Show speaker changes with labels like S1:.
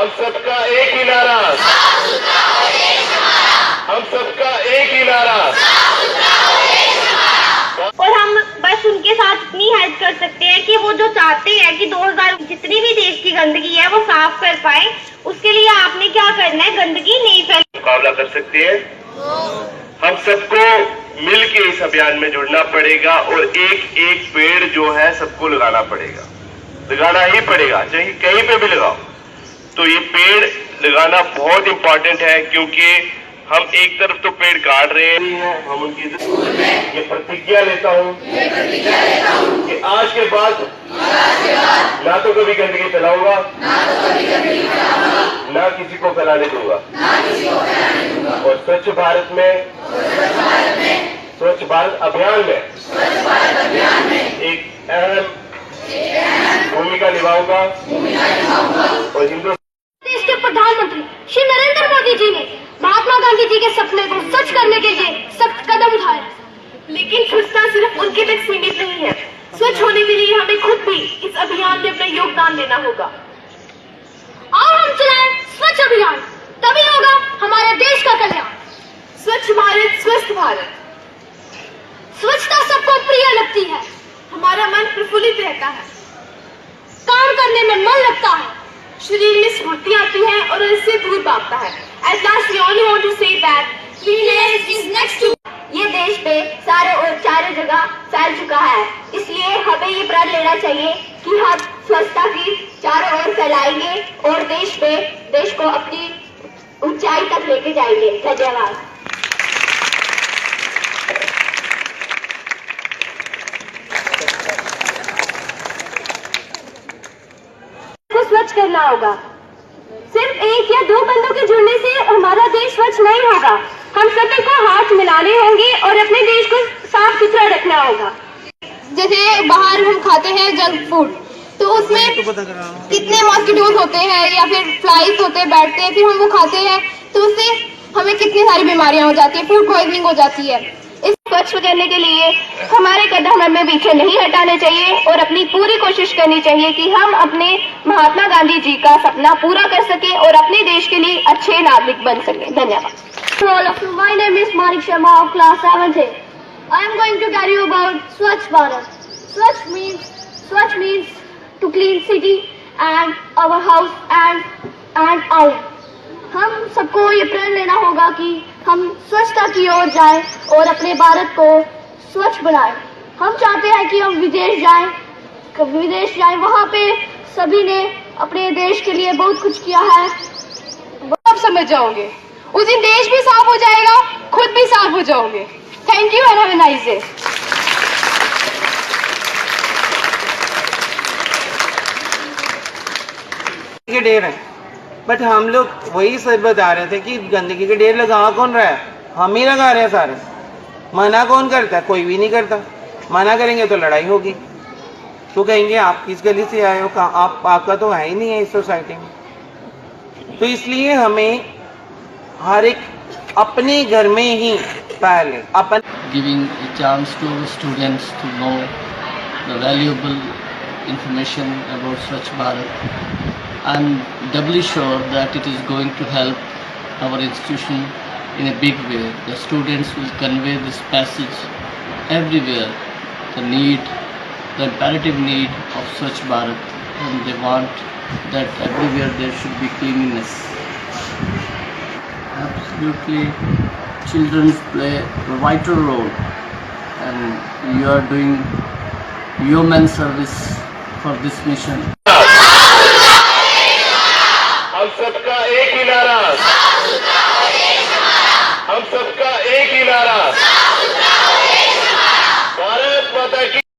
S1: हम सबका एक ही नारा, हम सबका एक ही नारा।
S2: और हम बस उनके साथ इतनी हेल्प कर सकते हैं कि वो जो चाहते हैं कि 2000 जितनी भी देश की गंदगी है वो साफ कर पाए, उसके लिए आपने क्या करना है, गंदगी नहीं फैल।
S1: मुकाबला कर सकते हैं। हम सबको मिल के इस अभियान में जुड़ना पड़ेगा और एक एक पेड़ जो है सबको लगाना पड़ेगा, लगाना ही पड़ेगा, चाहे कहीं पे भी लगाओ। तो ये पेड़ लगाना बहुत इंपॉर्टेंट है, क्योंकि हम एक तरफ तो पेड़ काट रहे हैं, हम उनकी ये प्रतिज्ञा लेता हूँ कि आज के बाद ना तो कभी गंदगी फैलाऊंगा, ना किसी को फैलाने दूंगा। और स्वच्छ भारत में, स्वच्छ भारत अभियान में एक अहम भूमिका निभाऊंगा। और हिंदुस्तान
S2: देश के प्रधानमंत्री श्री नरेंद्र मोदी जी ने महात्मा गांधी जी के सपने को सच करने के लिए सख्त कदम उठाए, लेकिन स्वच्छता सिर्फ उनके तक सीमित नहीं है। स्वच्छ होने के लिए हमें खुद भी इस अभियान में अपना योगदान देना होगा। और हम चलाएं स्वच्छ अभियान, तभी होगा हमारे देश का कल्याण। स्वच्छ भारत, स्वस्थ भारत। स्वच्छता सबको प्रिय लगती है, हमारा मन प्रफुल्लित रहता है, काम करने में मन लगता है, शरीर में स्फूर्ति आती है और इससे दूर भागता है। At last we only want to say that cleanliness is next to। ये देश पे चारों जगह फैल चुका है, इसलिए हमें ये प्रण लेना चाहिए कि हम स्वच्छता की चारों ओर फैलाएंगे और देश को अपनी ऊंचाई तक लेके जाएंगे। धन्यवाद। स्वच्छ करना होगा। सिर्फ एक या दो बंदों के जुड़ने से हमारा देश स्वच्छ नहीं होगा, हम सभी को हाथ मिलाने होंगे और अपने देश को साफ सुथरा रखना होगा। जैसे बाहर हम खाते हैं जंक फूड, तो उसमें कितने मॉस्किटोज होते हैं या फिर फ्लाइज होते हैं, बैठते हैं, फिर हम वो खाते हैं तो उससे हमें कितनी सारी बीमारियां हो जाती है, फूड पॉइजनिंग हो जाती है। इस स्वच्छ करने के लिए हमारे कदम हमें पीछे नहीं हटाने चाहिए और अपनी पूरी कोशिश करनी चाहिए कि हम अपने महात्मा गांधी जी का सपना पूरा कर सकें और अपने देश के लिए अच्छे नागरिक बन सकें। धन्यवाद। All of you, my name is Manik Sharma of class 7th A. I am going to tell you about Swachh Bharat. Swachh means to clean city and our house and our। हम सबको ये प्रण लेना होगा कि हम स्वच्छता की ओर जाएं और अपने भारत को स्वच्छ बनाएं। हम चाहते हैं कि हम विदेश जाएं, वहाँ पे सभी ने अपने देश के लिए बहुत कुछ किया है। आप समझ जाओगे, उस दिन देश भी साफ हो जाएगा, खुद भी साफ हो जाओगे। Thank you and have a nice day.
S3: के ढेर है, बट हम लोग वही सच बता रहे थे कि गंदगी के ढेर लगा कौन रहा है, हम ही लगा रहे हैं सारे। मना कौन करता है? कोई भी नहीं करता। मना करेंगे तो लड़ाई होगी, तो कहेंगे आप किस गली से आए हो, आपका तो है ही नहीं है इस सोसाइटी में। तो इसलिए हमें हर एक अपने घर में ही पहले
S4: giving a chance to students to know the valuable information about Swachh Bharat. I'm doubly sure that it is going to help our institution in a big way. The students will convey this message everywhere, the imperative need of Swachh Bharat, and they want that everywhere there should be cleanliness. Absolutely, children play a vital role, and you are doing yeoman service for this mission.